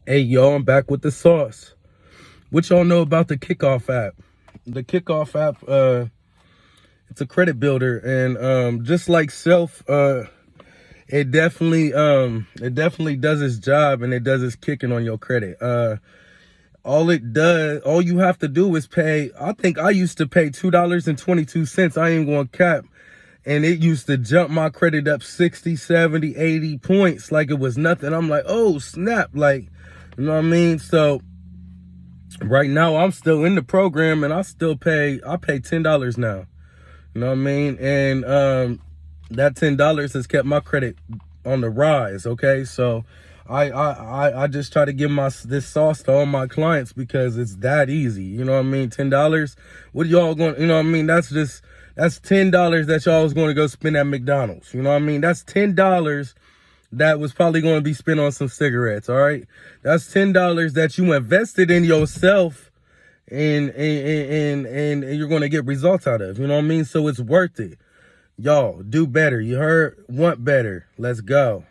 Hey, y'all, I'm back with the sauce. What y'all know about the KikOff app? The KikOff app, it's a credit builder, and just like Self, it definitely does its job, and it does its kicking on your credit. All you have to do is pay. I think I used to pay $2.22. I ain't gonna cap. And it used to jump my credit up 60, 70, 80 points like it was nothing. I'm like, oh, snap. Like, you know what I mean? So right now I'm still in the program, and I pay $10 now. You know what I mean? And that $10 has kept my credit on the rise. Okay. So I just try to give this sauce to all my clients because it's that easy. You know what I mean? $10. What are y'all going, you know what I mean? That's $10 that y'all was going to go spend at McDonald's. You know what I mean? That's $10 that was probably going to be spent on some cigarettes. All right. That's $10 that you invested in yourself, and you're going to get results out of. You know what I mean? So it's worth it. Y'all do better. You heard? Want better. Let's go.